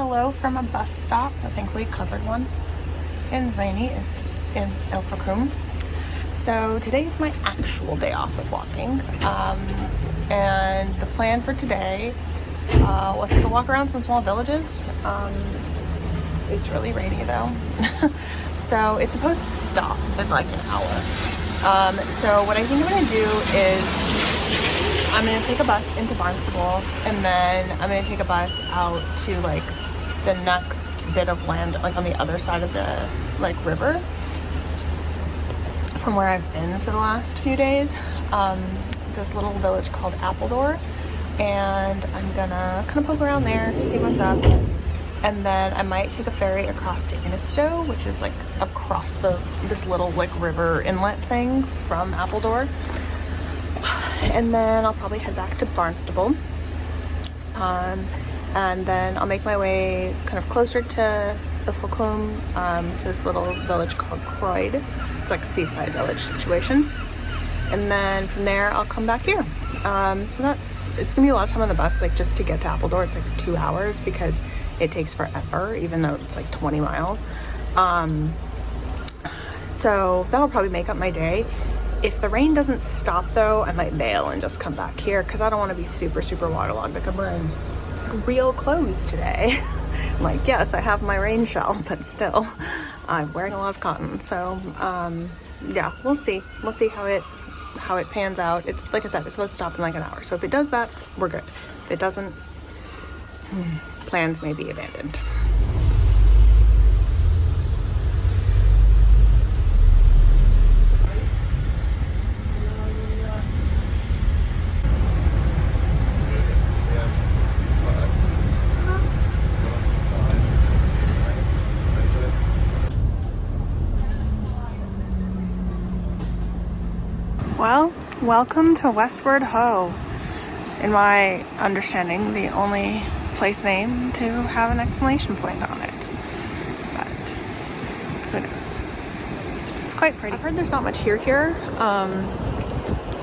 hello from a bus stop, a thankfully covered one, and rainy. It's in Ilfracombe. So today's my actual day off of walking, and the plan for today was to go walk around some small villages. It's really rainy though, so it's supposed to stop in like an hour. So what I think I'm gonna do is I'm gonna take a bus into Barnstable, and then I'm gonna take a bus out to like the next bit of land, like on the other side of the like river from where I've been for the last few days. This little village called Appledore, and I'm gonna kind of poke around there, see what's up, and then I might take a ferry across to Innistow, which is like across this little like river inlet thing from Appledore. And then I'll probably head back to Barnstable, and then I'll make my way kind of closer to the Ilfracombe, to this little village called Croyde. It's like a seaside village situation, and then from there I'll come back here. So it's gonna be a lot of time on the bus, like just to get to Appledore. It's like 2 hours because it takes forever, even though it's like 20 miles. So that'll probably make up my day. If the rain doesn't stop though, I might bail and just come back here because I don't want to be super waterlogged. Like I'm wearing real clothes today. Like, yes, I have my rain shell, but still I'm wearing a lot of cotton. So yeah, we'll see how it pans out. It's like I said, it's supposed to stop in like an hour, so if it does that, we're good. If it doesn't, plans may be abandoned. Well, welcome to Westward Ho. In my understanding, the only place name to have an exclamation point on it. But who knows? It's quite pretty. I've heard there's not much here.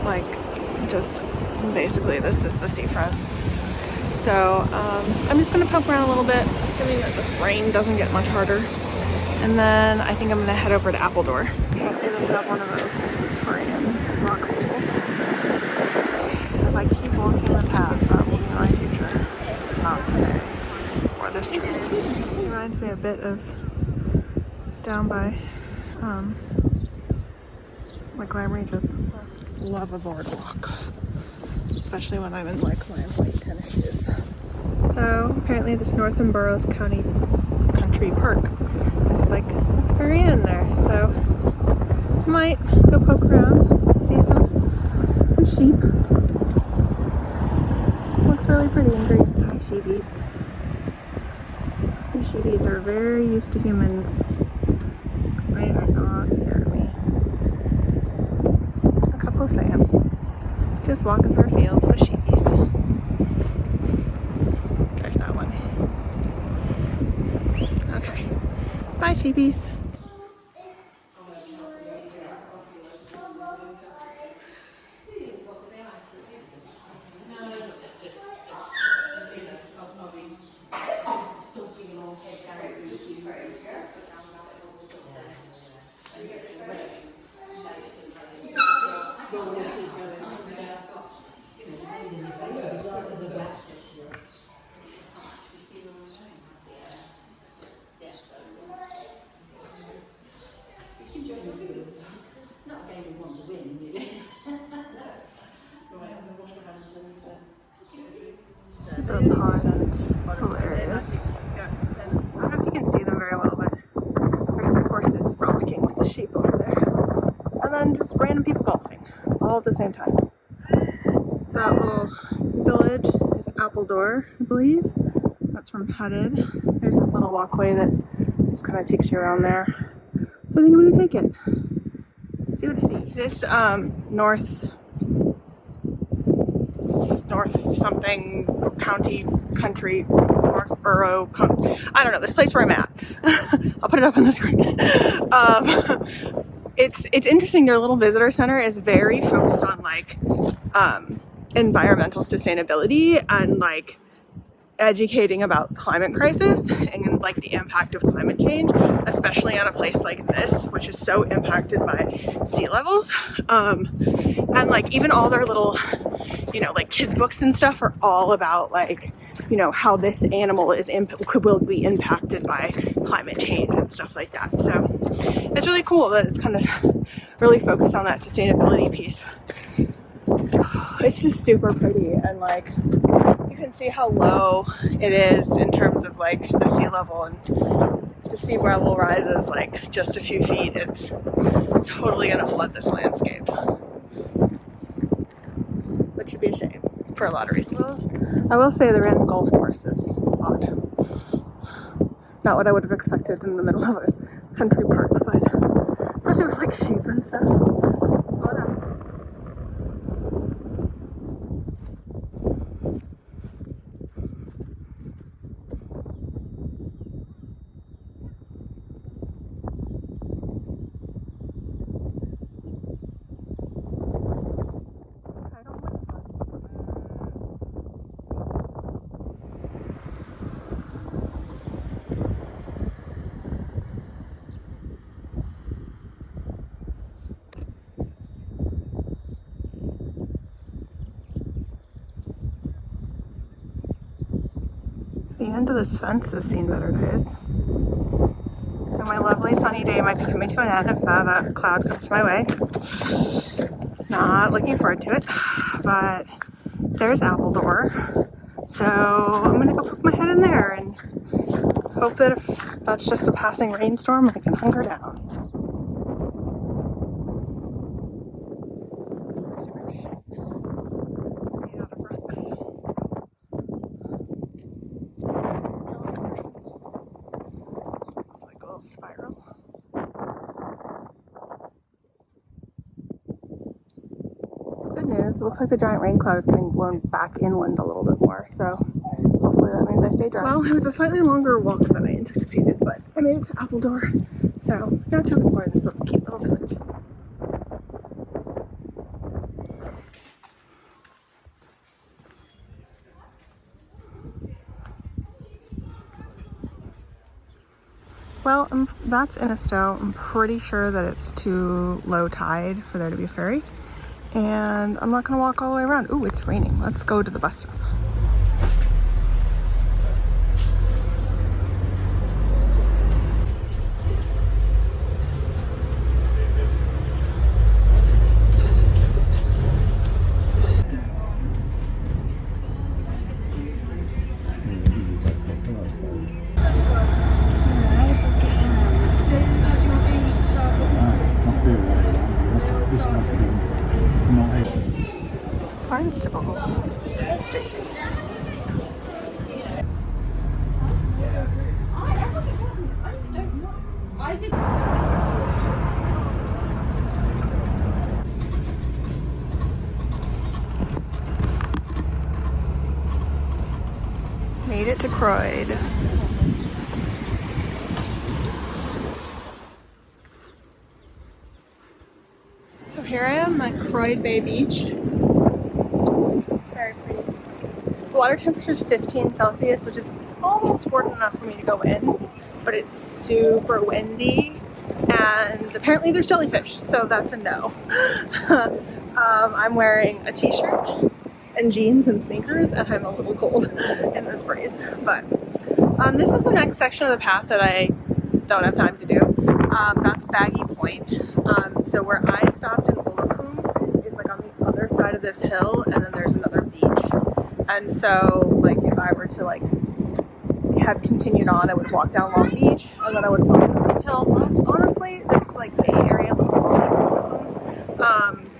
Like just basically this is the seafront. So I'm just gonna poke around a little bit, assuming that this rain doesn't get much harder. And then I think I'm gonna head over to Appledore. Hopefully they'll have one of those Victorian rock pools. If I keep walking the path, that will be my future. Not today. Or this trip. It reminds me a bit of down by like Glam Regis. Love a boardwalk. Especially when I'm in like my white tennis shoes. So apparently this Northam Burrows Country Park is like at the very end there. So I might go poke around, see some sheep. Looks really pretty and green. Hi, sheebies. These sheebies are very used to humans. They are not scared of me. Look how close I am. Just walking through a field with sheebies. There's that one. Okay. Bye, sheebies. The pond's hilarious. I don't know if you can see them very well, but there's some horses frolicking with the sheep over there. And then just random people golfing, all at the same time. That little village is Appledore, I believe. That's from Headed. There's this little walkway that just kind of takes you around there. So I think I'm gonna take it. See what I see. This North something country, North Burrows, I don't know, this place where I'm at. I'll put it up on the screen. It's interesting. Their little visitor center is very focused on like environmental sustainability and like educating about climate crisis and like the impact of climate change, especially on a place like this, which is so impacted by sea levels. And like even all their little, you know, like kids books and stuff are all about like, you know, how this animal will be impacted by climate change and stuff like that. So it's really cool that it's kind of really focused on that sustainability piece. It's just super pretty, and like you can see how low it is in terms of like the sea level, and the sea level rises like just a few feet. It's totally gonna flood this landscape, which should be a shame for a lot of reasons. I will say the random golf course is odd. Not what I would have expected in the middle of a country park, but especially with like sheep and stuff. The end of this fence has seen better days. So my lovely sunny day might be coming to an end if that cloud comes my way. Not looking forward to it, but there's Appledore. So I'm gonna go poke my head in there and hope that if that's just a passing rainstorm, I can hunker down. These are shapes made out of rocks. It's like a little spiral. Good news, it looks like the giant rain cloud is getting blown back inland a little bit more, so hopefully that means I stay dry. Well, it was a slightly longer walk than I anticipated, but I made it to Appledore, so now to explore this little cute little village. Well, that's Innistow. I'm pretty sure that it's too low tide for there to be a ferry. And I'm not gonna walk all the way around. Ooh, it's raining. Let's go to the bus stop. Barnstable Street. Made it to Croyde. So here I am at Croyde Bay Beach. Very pretty. The water temperature is 15 Celsius, which is almost warm enough for me to go in, but it's super windy, and apparently there's jellyfish, so that's a no. I'm wearing a t-shirt and jeans and sneakers, and I'm a little cold in this breeze, but this is the next section of the path that I don't have time to do. That's Baggy Point. So where I stopped in Whelmed is like on the other side of this hill, and then there's another beach. And so like if I were to like have continued on, I would walk down Long Beach, and then I would walk down this hill. Honestly, this like Bay area looks a lot like Whelmed.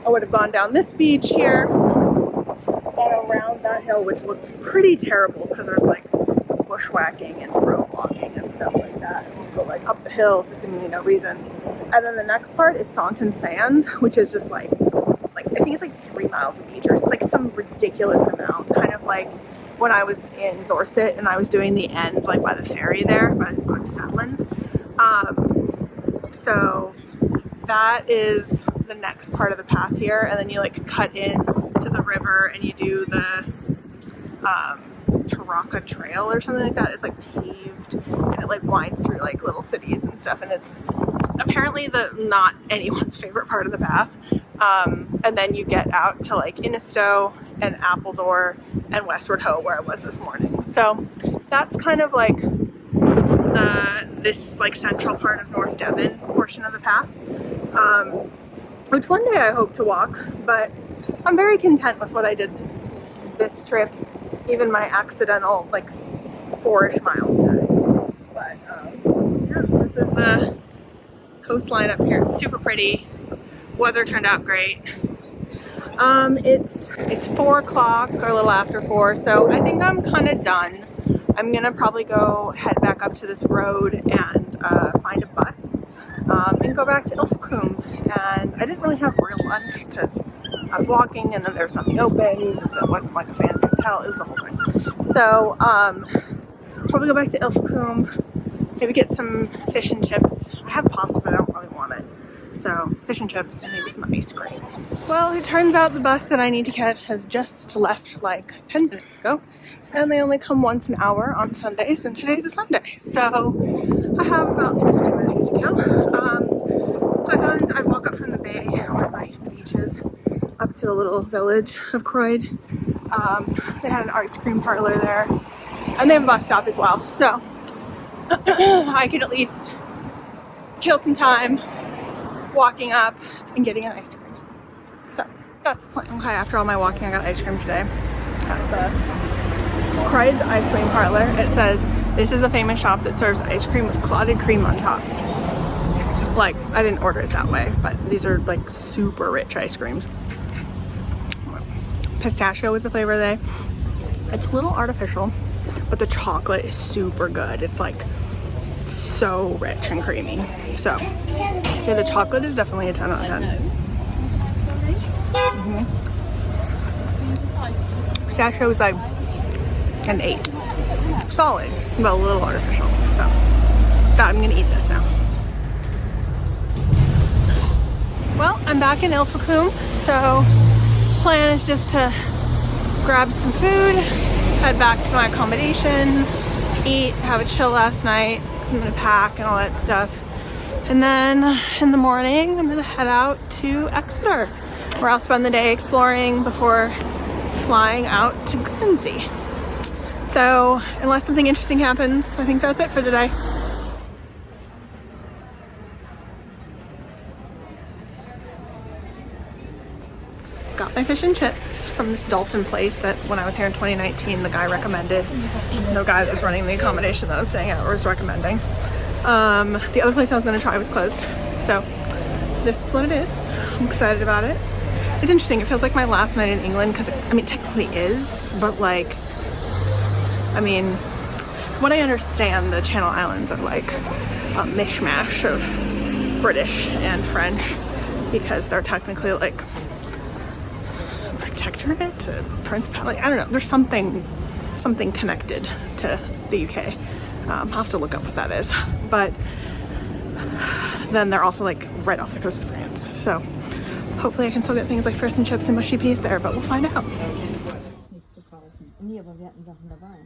I would have gone down this beach here, gone around that hill, which looks pretty terrible because there's like bushwhacking and road walking and stuff like that, and we'll go like up the hill for seemingly no reason. And then the next part is Saunton Sands, which is just like I think it's like 3 miles of beach, or it's like some ridiculous amount, kind of like when I was in Dorset and I was doing the end like by the ferry there by Stedland. So that is the next part of the path here, and then you like cut in to the river and you do the Taraka Trail or something like that. It's like paved and it like winds through like little cities and stuff, and it's apparently not anyone's favorite part of the path. And then you get out to like Innistow and Appledore and Westward Ho, where I was this morning. So that's kind of like this like central part of North Devon portion of the path, which one day I hope to walk, but I'm very content with what I did this trip, even my accidental like 4-ish miles today. But yeah, this is the coastline up here. It's super pretty. Weather turned out great. It's 4 o'clock or a little after 4, so I think I'm kind of done. I'm gonna probably go head back up to this road and find a bus and go back to Ilfracombe. And I didn't really have real lunch because I was walking and then there was nothing open. That wasn't like a fancy hotel. It was a whole thing. So probably go back to Ilfracombe, maybe get some fish and chips. I have pasta, but I don't really want it. So fish and chips and maybe some ice cream. Well, it turns out the bus that I need to catch has just left like 10 minutes ago, and they only come once an hour on Sundays, and today's a Sunday, so I have about 50 minutes to kill. So I thought I'd walk up from the bay where like the beach is up to the little village of Croyde. They had an ice cream parlor there, and they have a bus stop as well, so I could at least kill some time walking up and getting an ice cream. So that's the plan. Okay, after all my walking, I got ice cream today at the Croyde's ice cream parlor. It says this is a famous shop that serves ice cream with clotted cream on top. Like, I didn't order it that way, but these are like super rich ice creams. Pistachio is the flavor today. It's a little artificial, but the chocolate is super good. It's like so rich and creamy. So the chocolate is definitely a 10 out of 10. Pistachio is like an 8. Solid, but a little artificial. So I'm gonna eat this now. Well, I'm back in Ilfracombe, so plan is just to grab some food, head back to my accommodation, eat, have a chill last night. I'm gonna pack and all that stuff. And then in the morning, I'm gonna head out to Exeter, where I'll spend the day exploring before flying out to Guernsey. So unless something interesting happens, I think that's it for today. Got my fish and chips from this dolphin place that when I was here in 2019, the guy recommended. The guy that was running the accommodation that I was staying at was recommending. The other place I was going to try was closed. So this is what it is. I'm excited about it. It's interesting. It feels like my last night in England because, I mean, it technically is, but like, I mean, what I understand, the Channel Islands are like a mishmash of British and French because they're technically like protectorate, principality. I don't know. There's something connected to the UK. I'll have to look up what that is. But then they're also like right off the coast of France. So hopefully I can still get things like fish and chips and mushy peas there, but we'll find out. Nee, aber wir hatten Sachen dabei.